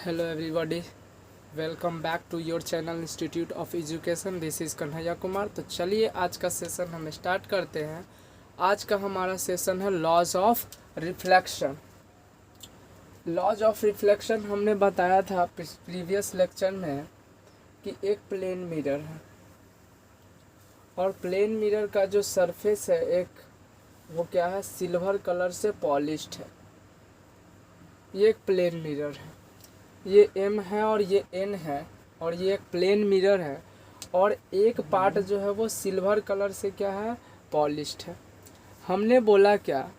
Hello everybody, welcome back to your channel Institute of Education. This is Kanhaiya Kumar. तो चलिए आज का सेशन हम स्टार्ट करते हैं। आज का हमारा सेशन है laws of reflection. Laws of reflection हमने बताया था प्रीवियस लेक्चर में कि एक प्लेन मिरर है और प्लेन मिरर का जो सरफेस है वो क्या है, सिल्वर कलर से पॉलिश्ड है। ये एक प्लेन मिरर है, ये M है और ये N है और ये एक प्लेन मिरर है और एक पार्ट जो है वो सिल्वर कलर से क्या है, पॉलिश्ड है। हमने बोला क्या,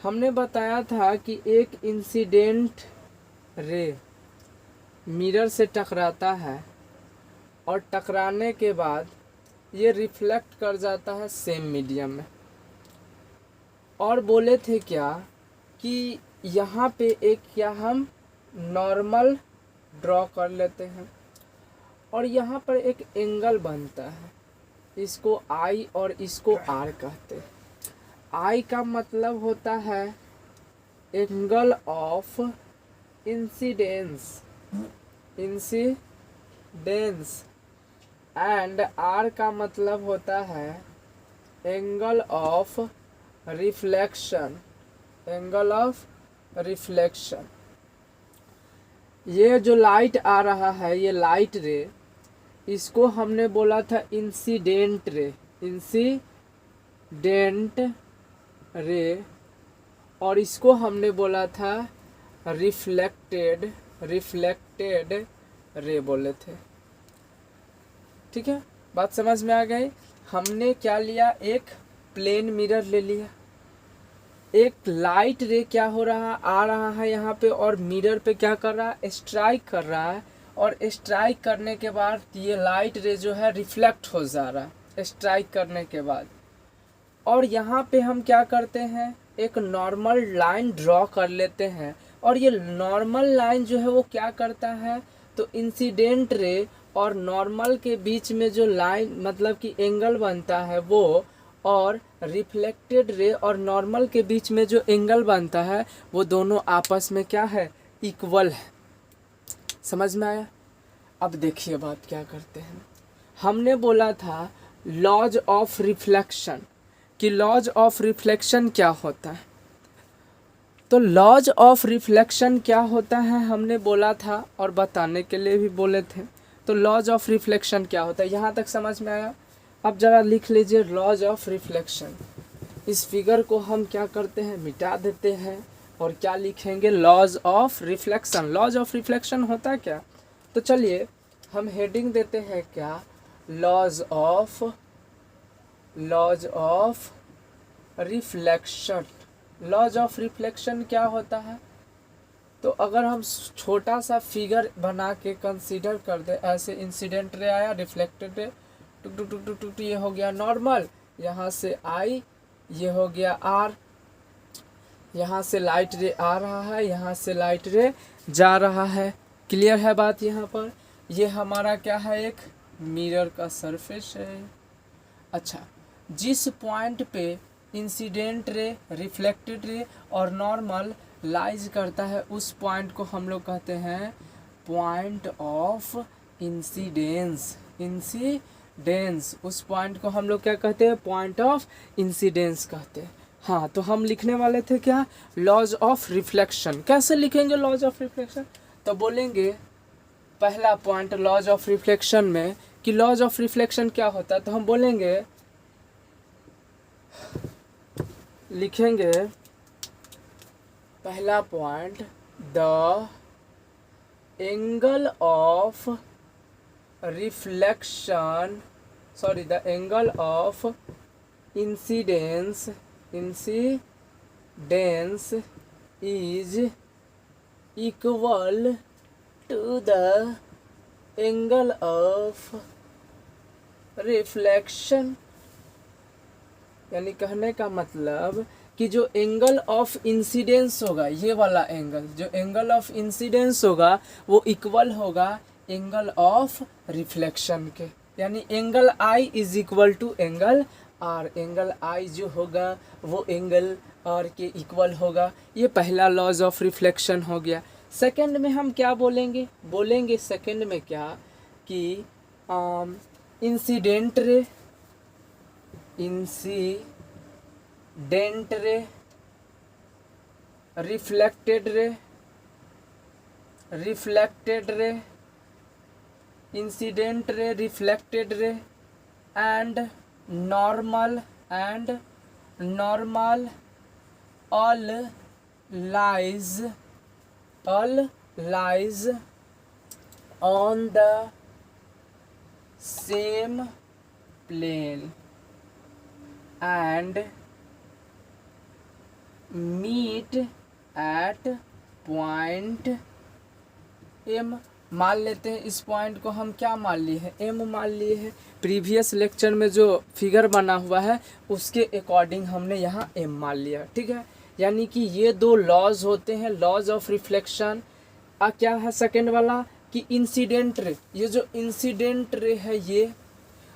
हमने बताया था कि एक इंसिडेंट रे मिरर से टकराता है और टकराने के बाद ये रिफ्लेक्ट कर जाता है सेम मीडियम में। और बोले थे क्या कि यहाँ पे एक क्या हम नॉर्मल ड्रॉ कर लेते हैं और यहाँ पर एक एंगल बनता है, इसको I और इसको R कहते हैं। I का मतलब होता है angle of incidence and R का मतलब होता है एंगल ऑफ रिफ्लेक्शन। ये जो लाइट आ रहा है, ये लाइट रे, इसको हमने बोला था इंसिडेंट रे और इसको हमने बोला था रिफ्लेक्टेड रे बोले थे। ठीक है, बात समझ में आ गई। हमने क्या लिया, एक प्लेन मिरर ले लिया, एक लाइट रे क्या हो रहा, आ रहा है यहाँ पे और मिरर पे क्या कर रहा है, स्ट्राइक कर रहा है और स्ट्राइक करने के बाद ये लाइट रे जो है रिफ्लेक्ट हो जा रहा है स्ट्राइक करने के बाद। और यहाँ पे हम क्या करते हैं, एक नॉर्मल लाइन ड्रॉ कर लेते हैं और ये नॉर्मल लाइन जो है वो क्या करता है, तो इंसिडेंट रे और नॉर्मल के बीच में जो लाइन मतलब कि एंगल बनता है वो, और रिफ्लेक्टेड रे और नॉर्मल के बीच में जो एंगल बनता है वो दोनों आपस में क्या है, इक्वल है। समझ में आया। अब देखिए बात क्या करते हैं। हमने बोला था लॉज ऑफ रिफ्लेक्शन, कि लॉज ऑफ रिफ्लेक्शन क्या होता है। तो लॉज ऑफ रिफ्लेक्शन क्या होता है हमने बोला था और बताने के लिए भी बोले थे। तो लॉज ऑफ रिफ्लेक्शन क्या होता है, यहाँ तक समझ में आया। अब जरा लिख लीजिए लॉज ऑफ रिफ्लेक्शन। इस फिगर को हम क्या करते हैं, मिटा देते हैं और क्या लिखेंगे, laws of reflection. Laws of reflection होता है क्या, तो चलिए हम हेडिंग देते हैं क्या, laws of reflection. Laws of reflection क्या होता है, तो अगर हम छोटा सा फिगर बना के कंसीडर कर दे, ऐसे इंसिडेंट रे आया, रिफ्लेक्टेड रे, टुक टुक टुक टुक टुक, ये हो गया नॉर्मल, यहाँ से I, ये हो गया R, यहाँ से लाइट रे आ रहा है, यहाँ से लाइट रे जा रहा है। क्लियर है बात यहाँ पर। ये हमारा क्या है, एक मिरर का सरफेस है। अच्छा, जिस पॉइंट पे इंसिडेंट रे, रिफ्लेक्टेड रे और नॉर्मल लाइज करता है उस पॉइंट को हम लोग कहते हैं पॉइंट ऑफ इंसिडेंस। उस पॉइंट को हम लोग क्या कहते हैं, पॉइंट ऑफ इंसिडेंस कहते हैं। हाँ, तो हम लिखने वाले थे क्या, लॉज ऑफ रिफ्लेक्शन। कैसे लिखेंगे लॉज ऑफ रिफ्लेक्शन, तो बोलेंगे पहला पॉइंट लॉज ऑफ रिफ्लेक्शन में कि लॉज ऑफ रिफ्लेक्शन क्या होता है, तो हम बोलेंगे, लिखेंगे पहला point, the angle of reflection, the angle of incidence is equal to the angle of reflection। यानी कहने का मतलब कि जो एंगल ऑफ इंसिडेंस होगा, ये वाला एंगल, जो एंगल ऑफ इंसिडेंस होगा वो इक्वल होगा एंगल ऑफ रिफ्लेक्शन के। यानी angle I is equal to angle R। Angle I जो होगा वो एंगल R के इक्वल होगा। ये पहला लॉज ऑफ रिफ्लेक्शन हो गया। सेकंड में हम क्या बोलेंगे, बोलेंगे सेकंड में क्या कि incident ray, incident ray, reflected ray, reflected ray, incident ray, reflected ray, and normal, and normal all lies on the same plane and meet at point M। मान लेते हैं इस पॉइंट को हम क्या मान लिए हैं, M मान लिए हैं। प्रीवियस लेक्चर में जो फिगर बना हुआ है उसके अकॉर्डिंग हमने यहाँ M मान लिया, ठीक है। यानी कि ये दो लॉज होते हैं, लॉज ऑफ रिफ्लेक्शन। क्या है सेकंड वाला कि इंसिडेंट रे, ये जो इंसिडेंट रे है ये,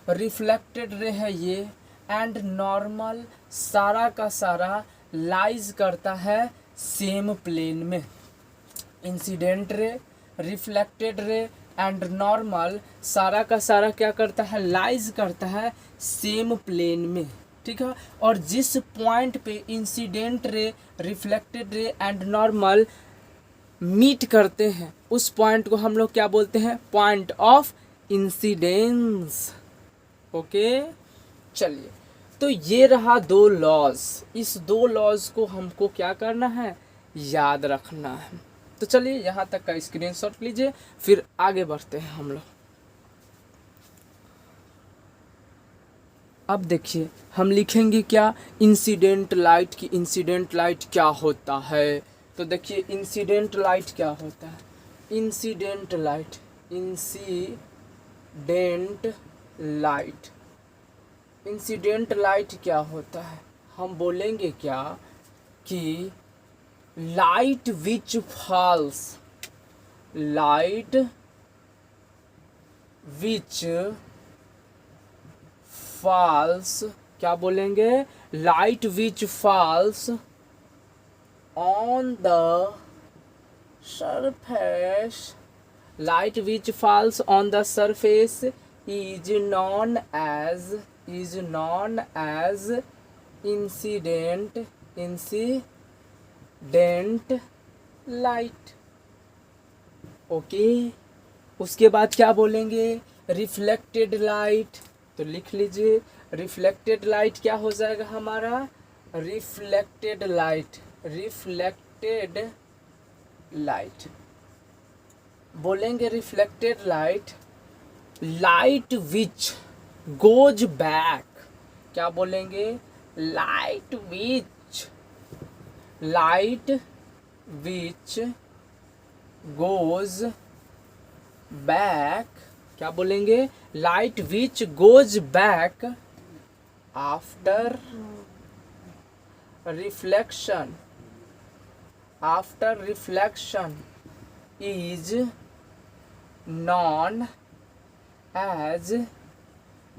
रिफ्लेक्टेड रे है ये, एंड नॉर्मल सारा का सारा लाइज करता है सेम प्लेन में। Incident ray, reflected ray and normal सारा का सारा क्या करता है, लाइज करता है सेम प्लेन में, ठीक है। और जिस पॉइंट पे incident ray, reflected ray and normal meat करते हैं उस पॉइंट को हम लोग क्या बोलते हैं, पॉइंट ऑफ इंसिडेंस। ओके, चलिए, तो ये रहा दो लॉज। इस दो लॉज को हमको क्या करना है, याद रखना है। तो चलिए यहाँ तक का स्क्रीनशॉट लीजिए, फिर आगे बढ़ते हैं हम लोग। अब देखिए हम लिखेंगे क्या, इंसिडेंट लाइट की इंसिडेंट लाइट क्या होता है। तो देखिए इंसिडेंट लाइट क्या होता है, incident light, incident light, incident light क्या होता है, हम बोलेंगे क्या कि light which falls, light which falls, क्या बोलेंगे, light which falls on the surface, light which falls on the surface is known as incident, incident light. Okay, उसके बाद क्या बोलेंगे, रिफ्लेक्टेड लाइट। तो लिख लीजिए, रिफ्लेक्टेड लाइट क्या हो जाएगा हमारा, रिफ्लेक्टेड लाइट, रिफ्लेक्टेड लाइट बोलेंगे, reflected light, light which goes back, क्या बोलेंगे, light which, light which goes back, क्या बोलेंगे, light which goes back after reflection, after reflection is known as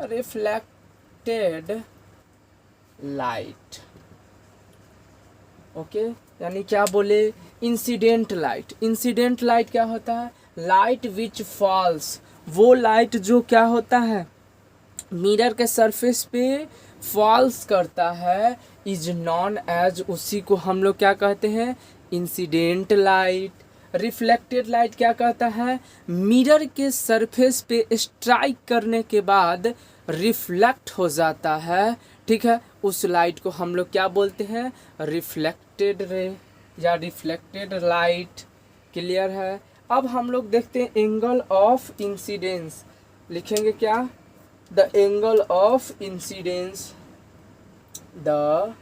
reflected light. Okay, यानी क्या बोले, इंसिडेंट लाइट, इंसिडेंट लाइट क्या होता है, लाइट विच फॉल्स, वो लाइट जो क्या होता है, मिरर के सरफेस पे फॉल्स करता है, इज नॉन एज, उसी को हम लोग क्या कहते हैं, इंसिडेंट लाइट। रिफ्लेक्टेड लाइट क्या कहता है, मिरर के सरफेस पे स्ट्राइक करने के बाद रिफ्लेक्ट हो जाता है, ठीक है, उस लाइट को हम लोग क्या बोलते हैं, रिफ्लेक्टेड रे या रिफ्लेक्टेड लाइट। क्लियर है। अब हम लोग देखते हैं एंगल ऑफ इंसिडेंस, लिखेंगे क्या, the angle of incidence, the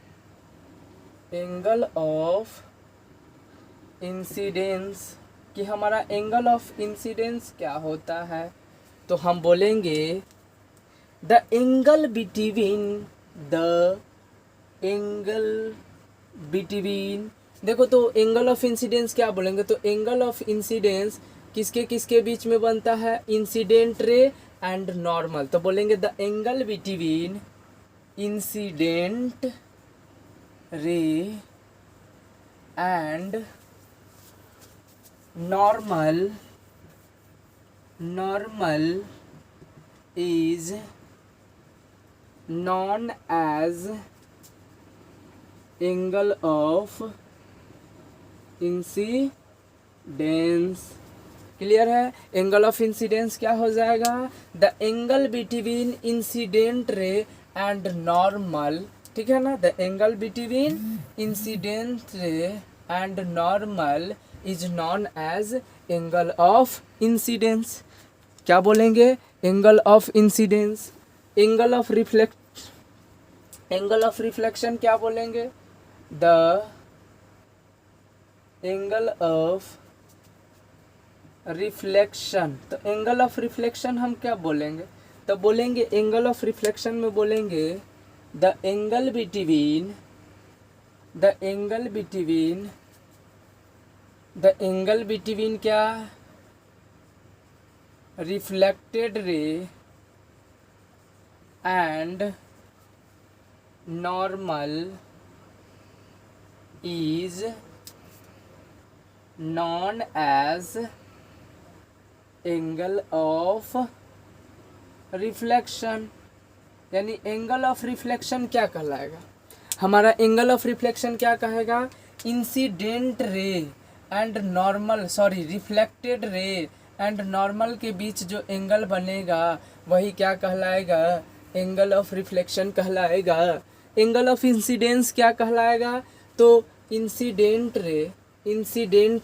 angle of incidence, कि हमारा एंगल ऑफ इंसिडेंस क्या होता है। तो हम बोलेंगे the angle between, the angle between, देखो तो एंगल ऑफ इंसिडेंस क्या बोलेंगे, तो एंगल ऑफ इंसिडेंस किसके किसके बीच में बनता है, इंसिडेंट रे एंड नॉर्मल। तो बोलेंगे the angle between incident ray and normal is known as angle of incidence. Clear है? एंगल ऑफ इंसिडेंस क्या हो जाएगा? The angle between incident ray and normal, ठीक है ना? The angle between incident ray and normal is known as angle of incidence. क्या बोलेंगे? Angle of incidence. Angle of reflection क्या बोलेंगे? The angle of reflection. तो एंगल ऑफ रिफ्लेक्शन हम क्या बोलेंगे? तो बोलेंगे एंगल ऑफ रिफ्लेक्शन में बोलेंगे द एंगल बिटवीन क्या? Reflected ray and normal is known as angle of reflection. यानी एंगल ऑफ रिफ्लेक्शन क्या कहलाएगा? हमारा एंगल ऑफ रिफ्लेक्शन क्या कहेगा? Incident ray and normal, sorry, reflected ray and normal के बीच जो एंगल बनेगा वही क्या कहलाएगा? एंगल ऑफ रिफ्लेक्शन कहलाएगा। एंगल ऑफ इंसिडेंस क्या कहलाएगा? तो इंसिडेंट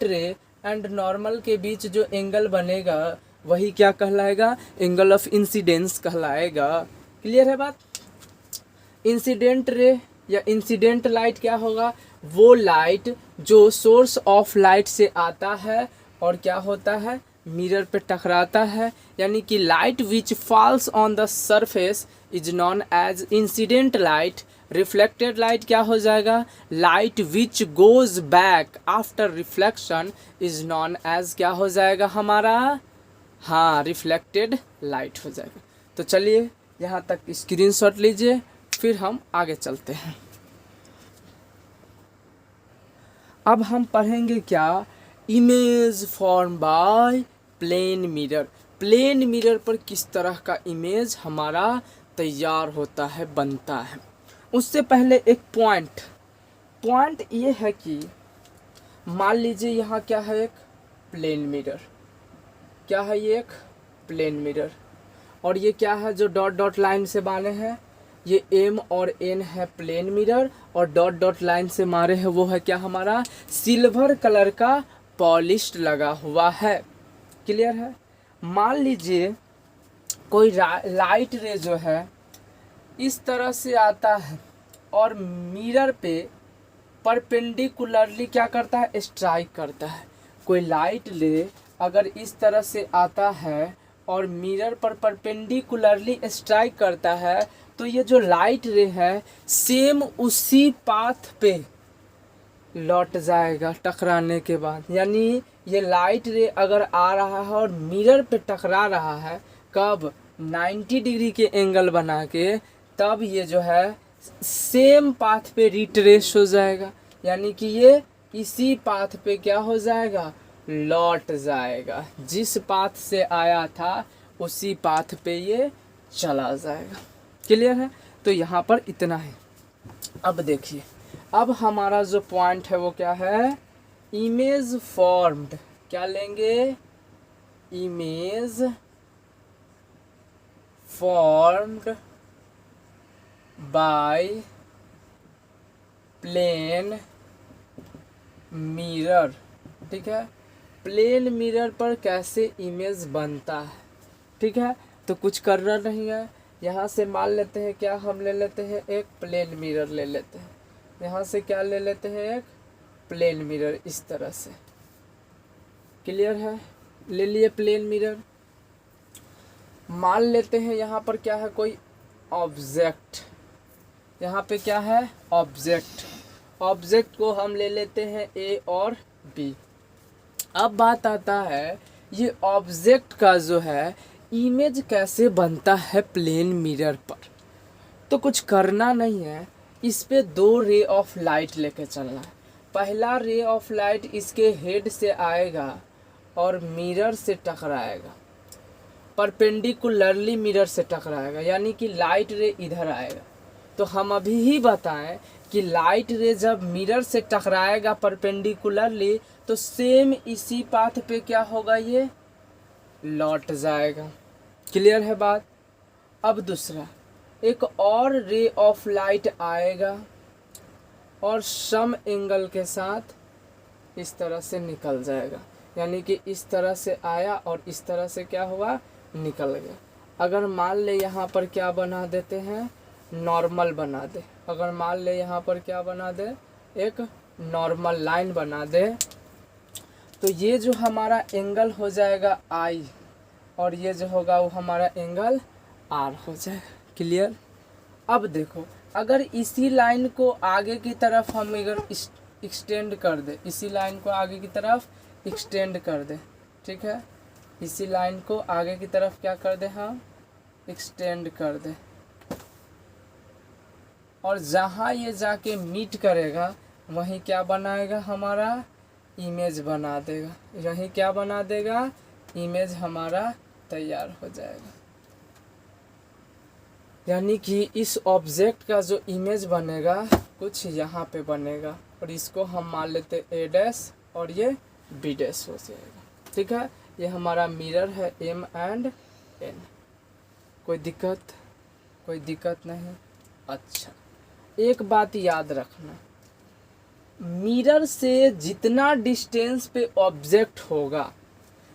रे एंड नॉर्मल के बीच जो एंगल बनेगा वही क्या कहलाएगा? एंगल ऑफ इंसिडेंस कहलाएगा। क्लियर है बात? इंसिडेंट रे या इंसिडेंट लाइट क्या होगा? वो लाइट जो सोर्स ऑफ लाइट से आता है और क्या होता है? मिरर पे टकराता है। यानी कि light which falls on the surface is known as incident light. Reflected light क्या हो जाएगा? Light which goes back after reflection is known as क्या हो जाएगा हमारा? हाँ, रिफ्लेक्टेड लाइट हो जाएगा। तो चलिए यहाँ तक स्क्रीनशॉट लीजिए, फिर हम आगे चलते हैं। अब हम पढ़ेंगे क्या? Image form by plane mirror. Plane mirror पर किस तरह का इमेज हमारा तैयार होता है, बनता है। उससे पहले एक पॉइंट ये है कि मान लीजिए यहाँ क्या है? एक प्लेन मिरर। क्या है ये? एक प्लेन मिरर। और ये क्या है जो डॉट डॉट लाइन से बांधे हैं? ये M और N है प्लेन मिरर, और डॉट डॉट लाइन से मारे हैं वो है क्या हमारा? सिल्वर कलर का पॉलिश्ड लगा हुआ है। क्लियर है? मान लीजिए कोई लाइट रे जो है इस तरह से आता है और मिरर पे परपेंडिकुलरली क्या करता है? स्ट्राइक करता है। कोई लाइट रे अगर इस तरह से आता है और मिरर पर परपेंडिकुलरली स्ट्राइक करता है तो ये जो लाइट रे है सेम उसी पाथ पे लौट जाएगा टकराने के बाद। यानी ये लाइट रे अगर आ रहा है और मिरर पे टकरा रहा है, कब? 90 डिग्री के एंगल बना के, तब ये जो है सेम पाथ पे रिट्रेस हो जाएगा। यानी कि ये इसी पाथ पे क्या हो जाएगा? लौट जाएगा। जिस पाथ से आया था उसी पाथ पे ये चला जाएगा। क्लियर है? तो यहाँ पर इतना है। अब देखिए, अब हमारा जो पॉइंट है वो क्या है? Image formed. क्या लेंगे? Image formed by plane mirror. ठीक है? प्लेन मिरर पर कैसे इमेज बनता है। ठीक है? तो कुछ करना नहीं है। यहाँ से मान लेते हैं क्या? हम ले लेते हैं एक प्लेन मिरर ले लेते हैं। यहाँ से क्या ले लेते हैं? एक प्लेन मिरर इस तरह से। क्लियर है? ले लिए प्लेन मिरर। मान लेते हैं यहाँ पर क्या है? कोई ऑब्जेक्ट। यहाँ पे क्या है? ऑब्जेक्ट। ऑब्जेक्ट को हम ले लेते हैं A और B। अब बात आता है ये ऑब्जेक्ट का जो है इमेज कैसे बनता है प्लेन मिरर पर। तो कुछ करना नहीं है, इस पे 2 रे ऑफ लाइट लेके चलना है। पहला रे ऑफ लाइट इसके हेड से आएगा और मिरर से टकराएगा, परपेंडिकुलरली मिरर से टकराएगा, यानी कि लाइट रे इधर आएगा। तो हम अभी ही बताएं कि लाइट रे जब मिरर से टकराएगा परपेंडिकुलरली तो सेम इसी पाथ पे क्या होगा, ये लौट जाएगा। क्लियर है बात। अब दूसरा, एक और रे ऑफ लाइट आएगा और सम एंगल के साथ इस तरह से निकल जाएगा, यानी कि इस तरह से आया और इस तरह से क्या हुआ, निकल गया। अगर मान ले यहाँ पर क्या बना देते हैं, नॉर्मल बना दे, अगर मान ले यहाँ पर क्या बना दे, एक नॉर्मल लाइन बना दे, तो ये जो हमारा एंगल हो जाएगा आई और ये जो होगा वो हमारा एंगल आर हो जाएगा। क्लियर। अब देखो, अगर इसी लाइन को आगे की तरफ हम अगर एक्सटेंड कर दे, इसी लाइन को आगे की तरफ एक्सटेंड कर दे, ठीक है, इसी लाइन को आगे की तरफ क्या कर दे, हम एक्सटेंड कर दे, और जहाँ ये जाके मीट करेगा वहीं क्या बनाएगा, हमारा इमेज बना देगा, यहीं क्या बना देगा, इमेज हमारा तैयार हो जाएगा। यानी कि इस ऑब्जेक्ट का जो इमेज बनेगा कुछ यहाँ पे बनेगा, और इसको हम मान लेते ए डैश और ये बी डैश हो जाएगा। ठीक है, ये हमारा मिरर है एम एंड एन। कोई दिक्कत नहीं। अच्छा, एक बात याद रखना, मिरर से जितना डिस्टेंस पे ऑब्जेक्ट होगा,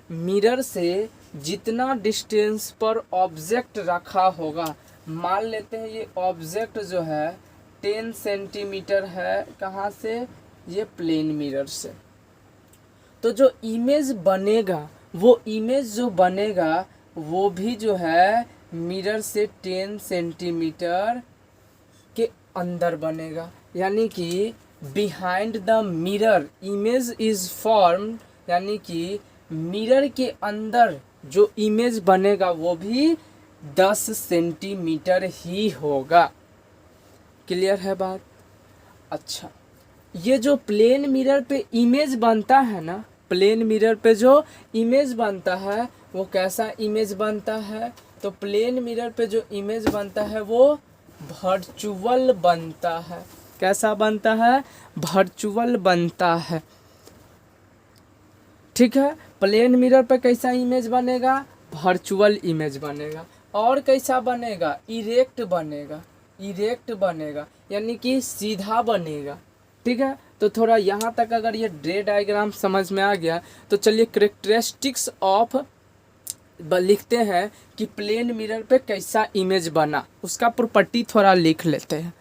मिरर से जितना डिस्टेंस पर ऑब्जेक्ट रखा होगा, मान लेते हैं ये ऑब्जेक्ट जो है 10 सेंटीमीटर है, कहाँ से, ये प्लेन मिरर से, तो जो इमेज बनेगा, वो इमेज जो बनेगा वो भी जो है मिरर से 10 सेंटीमीटर के अंदर बनेगा। यानी कि behind the mirror image is formed, यानी कि मिरर के अंदर जो इमेज बनेगा वो भी 10 सेंटीमीटर ही होगा। क्लियर है बात। अच्छा, ये जो प्लेन मिरर पे इमेज बनता है ना, प्लेन मिरर पे जो इमेज बनता है वो कैसा इमेज बनता है, तो प्लेन मिरर पे जो इमेज बनता है वो वर्चुअल बनता है। कैसा बनता है, वर्चुअल बनता है। ठीक है, प्लेन मिरर पे कैसा इमेज बनेगा, वर्चुअल इमेज बनेगा। और कैसा बनेगा, इरेक्ट बनेगा, यानी कि सीधा बनेगा। ठीक है, तो थोड़ा यहाँ तक अगर ये रे डायग्राम समझ में आ गया तो चलिए कैरेक्टरिस्टिक्स ऑफ लिखते हैं कि प्लेन मिरर पे कैसा इमेज बना, उसका प्रॉपर्टी थोड़ा लिख लेते हैं।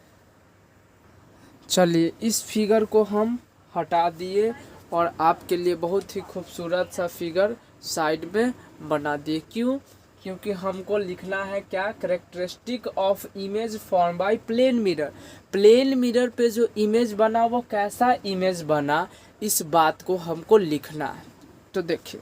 चलिए, इस फिगर को हम हटा दिए और आपके लिए बहुत ही खूबसूरत सा फिगर साइड में बना दिए। क्यों, क्योंकि हमको लिखना है क्या, characteristic of image form by plane mirror. Plane mirror पे जो इमेज बना वो कैसा इमेज बना, इस बात को हमको लिखना है। तो देखिए,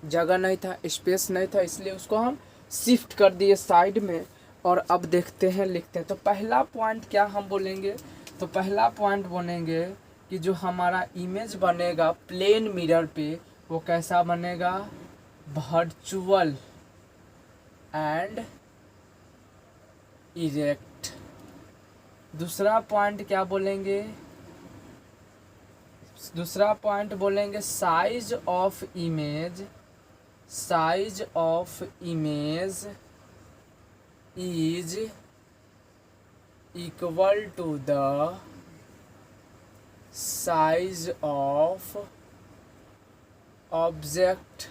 जगह नहीं था, स्पेस नहीं था, इसलिए उसको हम शिफ्ट कर दिए साइड में, और अब देखते हैं, लिखते हैं। तो पहला पॉइंट क्या हम बोलेंगे, तो पहला पॉइंट बोलेंगे कि जो हमारा इमेज बनेगा प्लेन मिरर पे वो कैसा बनेगा, वर्चुअल एंड इरेक्ट। दूसरा पॉइंट क्या बोलेंगे, दूसरा पॉइंट बोलेंगे size of image is equal to the size of object,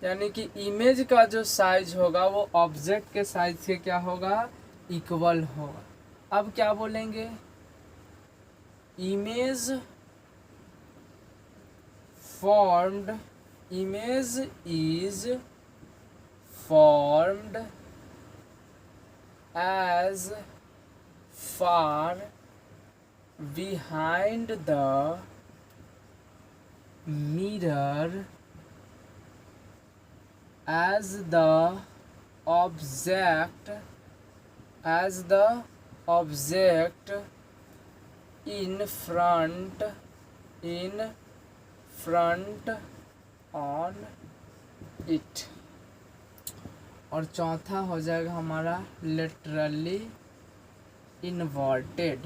यानी कि इमेज का जो साइज होगा वो ऑब्जेक्ट के साइज से क्या होगा, इक्वल होगा। अब क्या बोलेंगे, image is formed as far behind the mirror as the object in front on it. और चौथा हो जाएगा हमारा लेटरली इन्वर्टेड।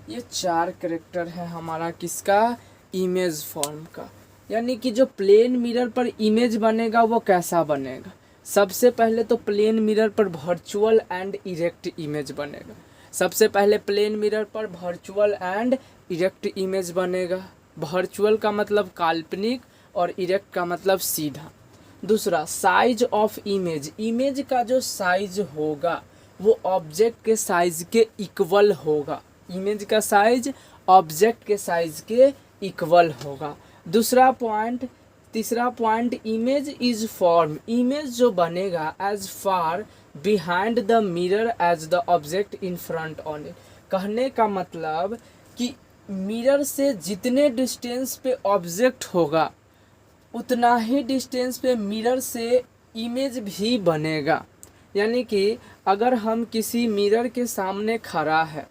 ये 4 कैरेक्टर है हमारा किसका, इमेज फॉर्म का। यानी कि जो प्लेन मिरर पर इमेज बनेगा वो कैसा बनेगा। सबसे पहले तो प्लेन मिरर पर वर्चुअल एंड इरेक्ट इमेज बनेगा। सबसे पहले प्लेन मिरर पर वर्चुअल एंड इरेक्ट इमेज बनेगा। वर्चुअल का मतलब काल्पनिक और इरेक्ट का मतलब सीधा। दूसरा, साइज ऑफ इमेज। इमेज का जो साइज होगा वो ऑब्जेक्ट के साइज के इक्वल होगा। इमेज का साइज ऑब्जेक्ट के साइज के इक्वल होगा। तीसरा point, image is form. Image जो बनेगा as far behind the mirror as the object in front on it. कहने का मतलब कि मिरर से जितने डिस्टेंस पे ऑब्जेक्ट होगा उतना ही डिस्टेंस पे मिरर से इमेज भी बनेगा। यानी कि अगर हम किसी मिरर के सामने खड़ा है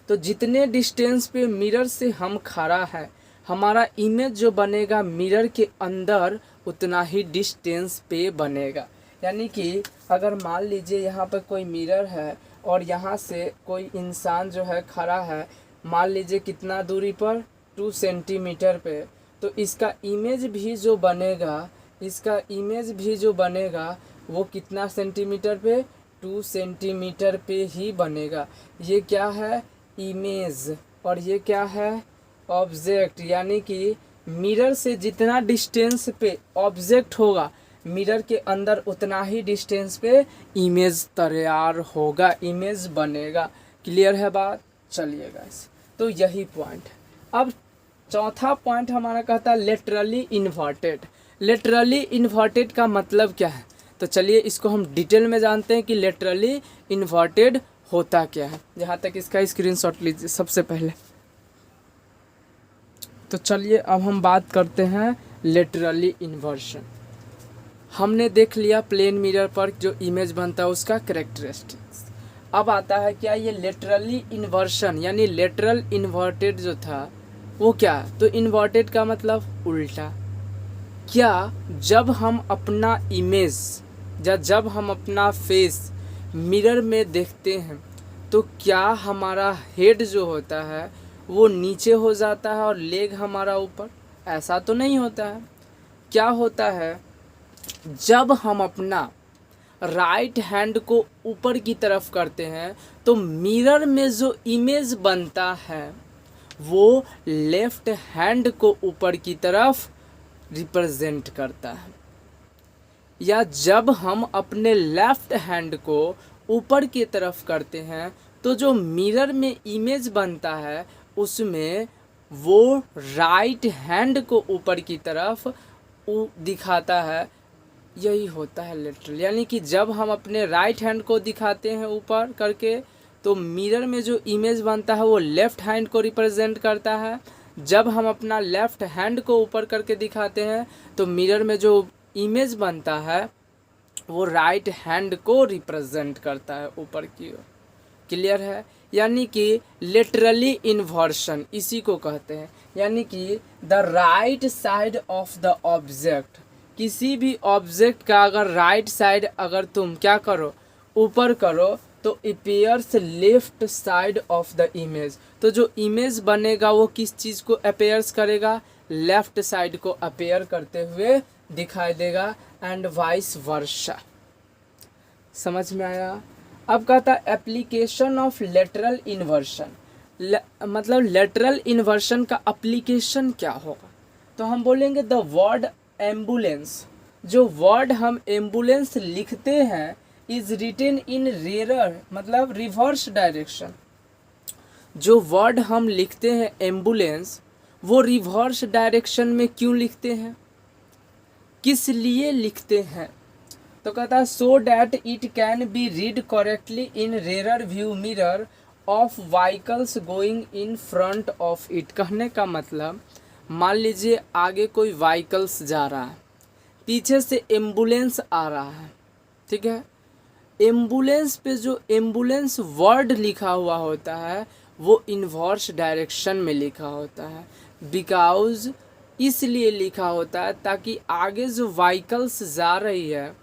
तो जितने डिस्टेंस पे मिरर से हम खड़ा है हमारा इमेज जो बनेगा मिरर के अंदर उतना ही डिस्टेंस पे बनेगा। यानी कि अगर मान लीजिए यहाँ पर कोई मिरर है और यहाँ से कोई इंसान जो है खड़ा है, मान लीजिए कितना दूरी पर, 2 सेंटीमीटर पे, तो इसका इमेज भी जो बनेगा वो कितना सेंटीमीटर पे, 2 सेंटीमीटर पे ही बनेगा। ये क्या है, इमेज, और ये क्या है, ऑब्जेक्ट। यानी कि मिरर से जितना डिस्टेंस पे ऑब्जेक्ट होगा मिरर के अंदर उतना ही डिस्टेंस पे इमेज तैयार होगा, इमेज बनेगा। क्लियर है बात। चलिए गाइस, तो यही पॉइंट है। अब चौथा पॉइंट हमारा कहता है लेटरली इन्वर्टेड। लेटरली इन्वर्टेड का मतलब क्या है, तो चलिए इसको हम डिटेल में जानते हैं कि लेटरली इन्वर्टेड होता क्या है। जहाँ तक इसका स्क्रीनशॉट लीजिए सबसे पहले। तो चलिए अब हम बात करते हैं लेटरली इन्वर्शन। हमने देख लिया प्लेन मिरर पर जो इमेज बनता है उसका कैरेक्टरिस्टिक्स। अब आता है क्या ये लेटरली इन्वर्शन, यानी लेटरल इन्वर्टेड जो था वो क्या, तो इन्वर्टेड का मतलब उल्टा। क्या जब हम अपना इमेज या जब हम अपना फेस मिरर में देखते हैं तो क्या हमारा हेड जो होता है वो नीचे हो जाता है और लेग हमारा ऊपर? ऐसा तो नहीं होता है। क्या होता है, जब हम अपना राइट हैंड को ऊपर की तरफ करते हैं तो मिरर में जो इमेज बनता है वो लेफ्ट हैंड को ऊपर की तरफ रिप्रेजेंट करता है। या जब हम अपने लेफ्ट हैंड को ऊपर की तरफ करते हैं तो जो मिरर में इमेज बनता है उसमें वो राइट हैंड को ऊपर की तरफ दिखाता है। यही होता है लेटरल। यानी कि जब हम अपने राइट हैंड को दिखाते हैं ऊपर करके तो मिरर में जो इमेज बनता है वो लेफ्ट हैंड को रिप्रेजेंट करता है। जब हम अपना लेफ्ट हैंड को ऊपर करके दिखाते हैं तो मिरर में जो इमेज बनता है वो राइट हैंड को रिप्रेजेंट करता है ऊपर की ओर। क्लियर है। यानी कि लेटरली इन्वर्शन इसी को कहते हैं। यानी कि the right side of the object, किसी भी ऑब्जेक्ट का अगर राइट साइड अगर तुम क्या करो, ऊपर करो, तो appears left side of the image. तो जो इमेज बनेगा वो किस चीज़ को अपीयर्स करेगा, लेफ्ट साइड को अपीयर करते हुए दिखाई देगा, एंड वाइस वर्सा। समझ में आया। अब कहता है एप्लीकेशन ऑफ लेटरल इन्वर्शन। मतलब लेटरल इन्वर्शन का एप्लीकेशन क्या होगा, तो हम बोलेंगे द वर्ड एम्बुलेंस। जो वर्ड हम एम्बुलेंस लिखते हैं इज रिटन इन रेयर, मतलब रिवर्स डायरेक्शन। जो वर्ड हम लिखते हैं एम्बुलेंस वो रिवर्स डायरेक्शन में क्यों लिखते हैं, किस लिए लिखते हैं, तो कहता है so that it can be read correctly in rear view mirror of vehicles going in front of it. कहने का मतलब मान लीजिए आगे कोई व्हीकल्स जा रहा है, पीछे से एम्बुलेंस आ रहा है, ठीक है। एम्बुलेंस पे जो एम्बुलेंस वर्ड लिखा हुआ होता है वो इन्वर्स डायरेक्शन में लिखा होता है। बिकॉज इसलिए लिखा होता है ताकि आगे जो व्हीकल्स जा रही है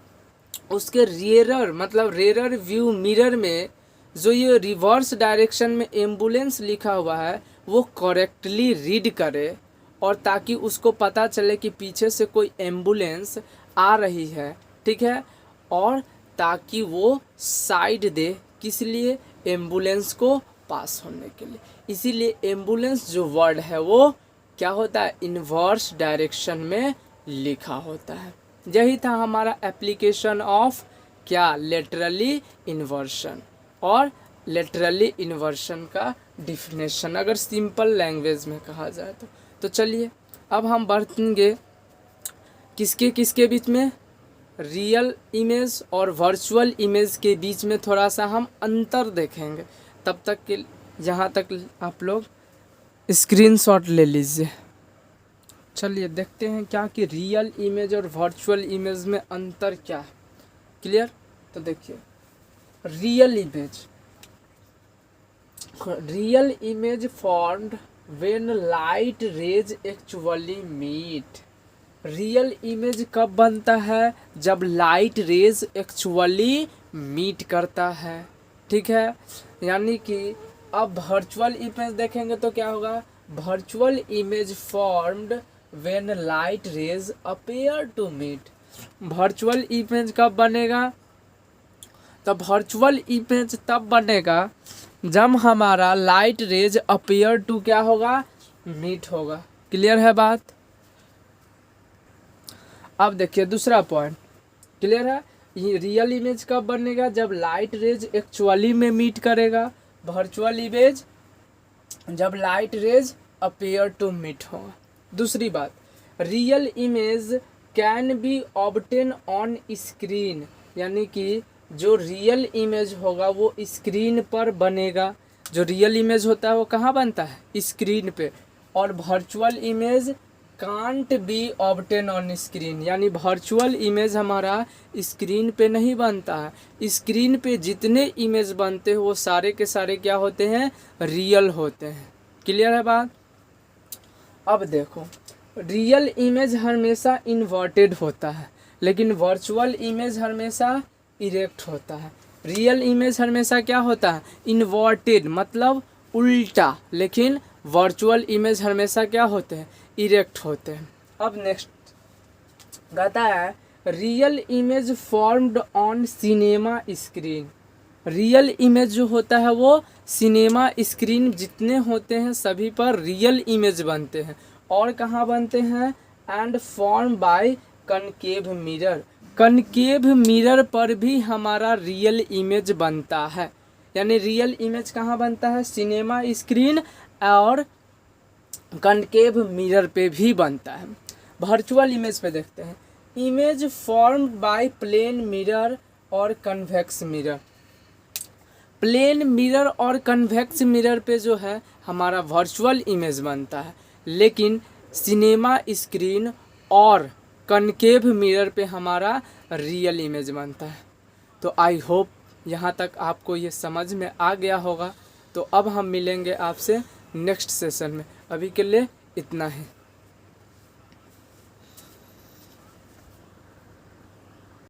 उसके रेयर मतलब रेयर व्यू मिरर में जो ये रिवर्स डायरेक्शन में एम्बुलेंस लिखा हुआ है वो करेक्टली रीड करे, और ताकि उसको पता चले कि पीछे से कोई एम्बुलेंस आ रही है, ठीक है, और ताकि वो साइड दे, किस लिए, एम्बुलेंस को पास होने के लिए। इसीलिए एम्बुलेंस जो वर्ड है वो क्या होता है, इन्वर्स डायरेक्शन में लिखा होता है। यही था हमारा एप्लीकेशन ऑफ क्या, लेटरली इन्वर्शन और लेटरली इन्वर्शन का डिफिनेशन अगर सिंपल लैंग्वेज में कहा जाए तो चलिए अब हम बढ़ेंगे किसके किसके बीच में, रियल इमेज और वर्चुअल इमेज के बीच में थोड़ा सा हम अंतर देखेंगे। तब तक के यहाँ तक आप लोग स्क्रीनशॉट ले लीजिए। चलिए देखते हैं क्या कि रियल इमेज और वर्चुअल इमेज में अंतर क्या है। क्लियर? तो देखिए real image formed when light rays actually meet. Real image कब बनता है, जब लाइट रेज एक्चुअली मीट करता है, ठीक है। यानी कि अब वर्चुअल इमेज देखेंगे तो क्या होगा, virtual image formed when light rays appear to meet. Virtual image कब बनेगा, तब वर्चुअल इमेज तब बनेगा जब हमारा लाइट रेज अपीयर टू क्या होगा, मीट होगा। क्लियर है बात? अब देखिए दूसरा पॉइंट, क्लियर है। ये रियल इमेज कब बनेगा, जब लाइट रेज एक्चुअली में मीट करेगा। वर्चुअल इमेज जब light rays appear to meet होगा। दूसरी बात, real image can be obtain on screen, यानी कि जो रियल इमेज होगा वो स्क्रीन पर बनेगा। जो रियल इमेज होता है वो कहाँ बनता है, स्क्रीन पे। और virtual image can't be obtain on screen, यानी वर्चुअल इमेज हमारा स्क्रीन पे नहीं बनता है। स्क्रीन पे जितने इमेज बनते हैं वो सारे के सारे क्या होते हैं, रियल होते हैं। क्लियर है बात? अब देखो रियल इमेज हमेशा इन्वर्टेड होता है, लेकिन वर्चुअल इमेज हमेशा इरेक्ट होता है। रियल इमेज हमेशा क्या होता है, इन्वर्टेड मतलब उल्टा, लेकिन वर्चुअल इमेज हमेशा क्या होते हैं, इरेक्ट होते हैं। अब नेक्स्ट कहता है real image formed on cinema screen. Real image जो होता है वो सिनेमा स्क्रीन जितने होते हैं सभी पर रियल इमेज बनते हैं। और कहाँ बनते हैं, and form by concave mirror. Concave mirror पर भी हमारा रियल इमेज बनता है। यानी रियल इमेज कहाँ बनता है, सिनेमा स्क्रीन और कनकेव मिरर पे भी बनता है। वर्चुअल इमेज पे देखते हैं, image formed by plane mirror और कन्वेक्स मिरर। प्लेन मिरर और कन्वेक्स मिरर पे जो है हमारा वर्चुअल इमेज बनता है, लेकिन सिनेमा स्क्रीन और कनकेव मिरर पे हमारा रियल इमेज बनता है। तो आई होप यहाँ तक आपको ये समझ में आ गया होगा। तो अब हम मिलेंगे आपसे नेक्स्ट सेशन में। अभी के लिए इतना ही।